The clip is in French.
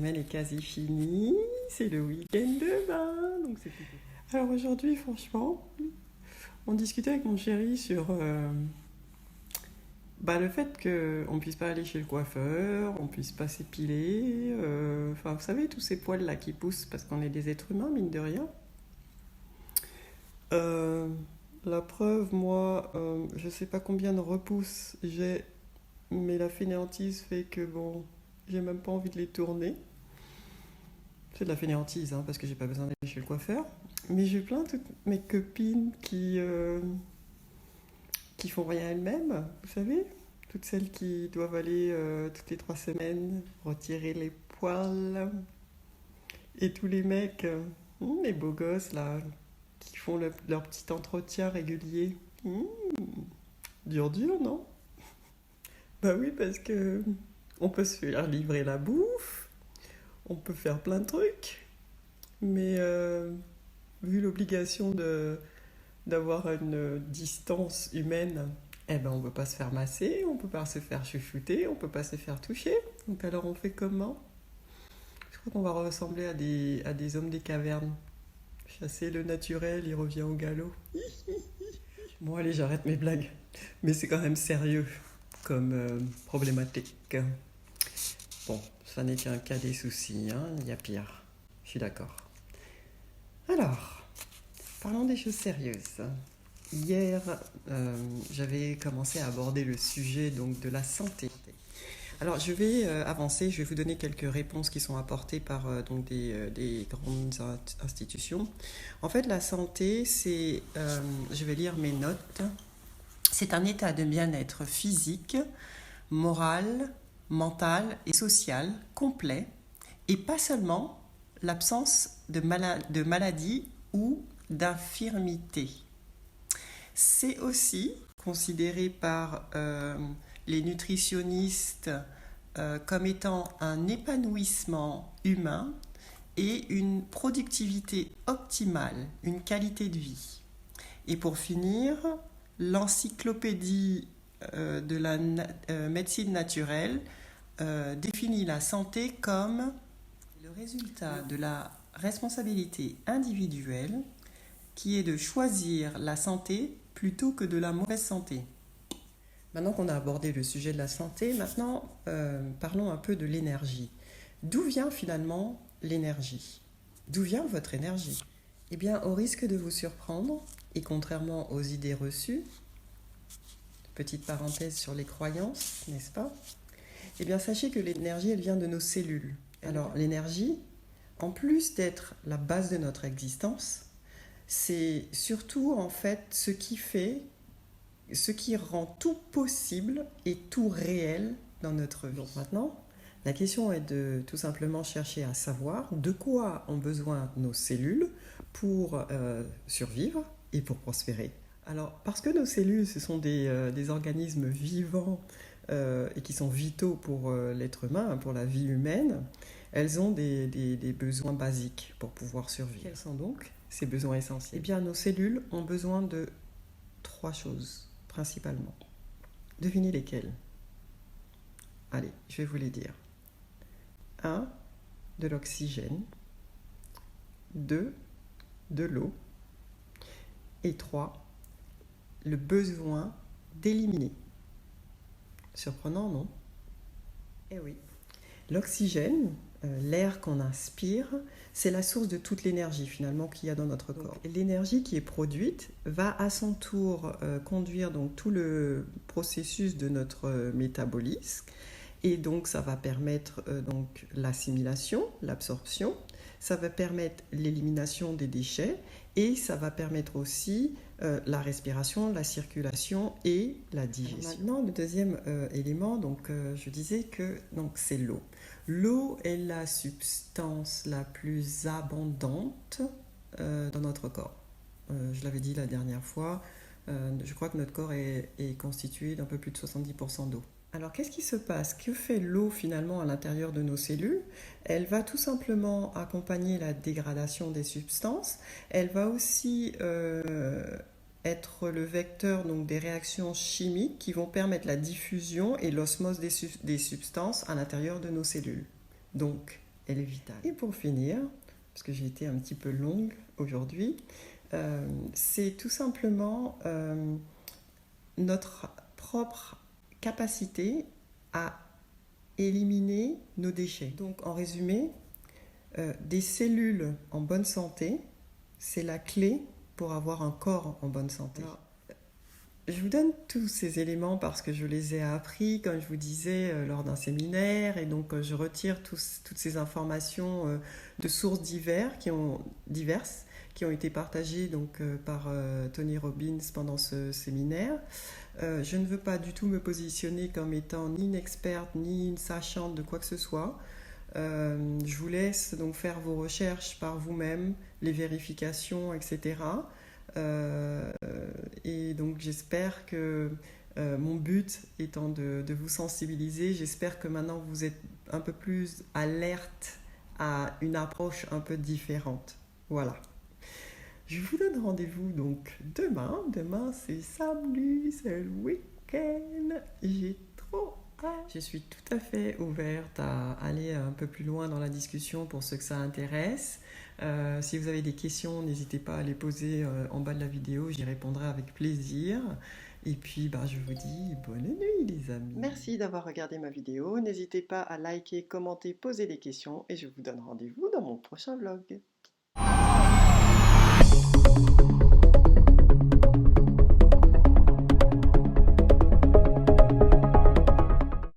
semaine est quasi finie, c'est le week-end demain, donc c'est plutôt... Alors aujourd'hui, franchement, on discutait avec mon chéri sur le fait qu'on ne puisse pas aller chez le coiffeur, on ne puisse pas s'épiler, enfin vous savez, tous ces poils-là qui poussent parce qu'on est des êtres humains, mine de rien. Euh, la preuve, moi, je sais pas combien de repousses j'ai, mais la fainéantise fait que bon, j'ai même pas envie de les tourner. C'est de la fainéantise, hein, parce que j'ai pas besoin d'aller chez le coiffeur. Mais j'ai plein de toutes mes copines qui font rien elles-mêmes, vous savez? Toutes celles qui doivent aller toutes les 3 semaines retirer les poils. Et tous les mecs, les beaux gosses là, qui font leur petit entretien régulier. Dur, dur, non? Bah oui, parce que on peut se faire livrer la bouffe, on peut faire plein de trucs, mais vu l'obligation d'avoir une distance humaine, eh ben on peut pas se faire masser, on peut pas se faire chouchouter, on peut pas se faire toucher. Donc alors on fait comment? Je crois qu'on va ressembler à des hommes des cavernes. Chasser le naturel, il revient au galop. Bon allez, j'arrête mes blagues. Mais c'est quand même sérieux comme problématique. Bon, ça n'est qu'un cas des soucis, hein, il y a pire. Je suis d'accord. Alors, parlons des choses sérieuses. Hier, j'avais commencé à aborder le sujet donc, de la santé. Alors, je vais avancer, je vais vous donner quelques réponses qui sont apportées par donc des grandes institutions. En fait, la santé, c'est, je vais lire mes notes, c'est un état de bien-être physique, moral, mental et social complet, et pas seulement l'absence de maladie ou d'infirmité. C'est aussi considéré par les nutritionnistes comme étant un épanouissement humain et une productivité optimale, une qualité de vie. Et pour finir, l'encyclopédie de la médecine naturelle définit la santé comme le résultat de la responsabilité individuelle qui est de choisir la santé plutôt que de la mauvaise santé. Maintenant qu'on a abordé le sujet de la santé, maintenant parlons un peu de l'énergie. D'où vient finalement l'énergie? D'où vient votre énergie? Eh bien, au risque de vous surprendre, et contrairement aux idées reçues, petite parenthèse sur les croyances, n'est-ce pas? Eh bien, sachez que l'énergie, elle vient de nos cellules. Alors, l'énergie, en plus d'être la base de notre existence, c'est surtout en fait ce qui rend tout possible et tout réel dans notre vie. Donc maintenant, la question est de tout simplement chercher à savoir de quoi ont besoin nos cellules pour survivre et pour prospérer. Alors, parce que nos cellules, ce sont des organismes vivants et qui sont vitaux pour l'être humain, pour la vie humaine, elles ont des besoins basiques pour pouvoir survivre. Quels sont donc ces besoins essentiels? Eh bien, nos cellules ont besoin de 3 choses, principalement. Devinez lesquelles? Allez, je vais vous les dire. 1, de l'oxygène. 2, de l'eau. Et 3, le besoin d'éliminer. Surprenant, non? Eh oui. L'oxygène, l'air qu'on inspire, c'est la source de toute l'énergie finalement qu'il y a dans notre corps. Et l'énergie qui est produite va à son tour conduire donc tout le processus de notre métabolisme, et donc ça va permettre donc l'assimilation, l'absorption, ça va permettre l'élimination des déchets, et ça va permettre aussi la respiration, la circulation et la digestion. Maintenant, le deuxième élément, donc je disais que donc c'est l'eau. L'eau est la substance la plus abondante dans notre corps. Je l'avais dit la dernière fois, je crois que notre corps est constitué d'un peu plus de 70% d'eau. Alors qu'est-ce qui se passe? Que fait l'eau finalement à l'intérieur de nos cellules? Elle va tout simplement accompagner la dégradation des substances. Elle va aussi être le vecteur donc, des réactions chimiques qui vont permettre la diffusion et l'osmose des substances à l'intérieur de nos cellules. Donc, elle est vitale. Et pour finir, parce que j'ai été un petit peu longue aujourd'hui, c'est tout simplement notre propre capacité à éliminer nos déchets. Donc en résumé, des cellules en bonne santé, c'est la clé pour avoir un corps en bonne santé. Alors, je vous donne tous ces éléments parce que je les ai appris, comme je vous disais, lors d'un séminaire. Et donc, je retire toutes ces informations de sources diverses qui ont été partagées donc, par Tony Robbins pendant ce séminaire. Je ne veux pas du tout me positionner comme étant ni une experte, ni une sachante de quoi que ce soit. Je vous laisse donc faire vos recherches par vous-même, les vérifications, etc. Et donc j'espère que mon but étant de vous sensibiliser, j'espère que maintenant vous êtes un peu plus alerte à une approche un peu différente. Voilà. Je vous donne rendez-vous donc demain. Demain c'est samedi, c'est le week-end. J'ai trop hâte. Je suis tout à fait ouverte à aller un peu plus loin dans la discussion pour ceux que ça intéresse. Si vous avez des questions, n'hésitez pas à les poser en bas de la vidéo, j'y répondrai avec plaisir. Et puis, je vous dis bonne nuit les amis. Merci d'avoir regardé ma vidéo. N'hésitez pas à liker, commenter, poser des questions et je vous donne rendez-vous dans mon prochain vlog.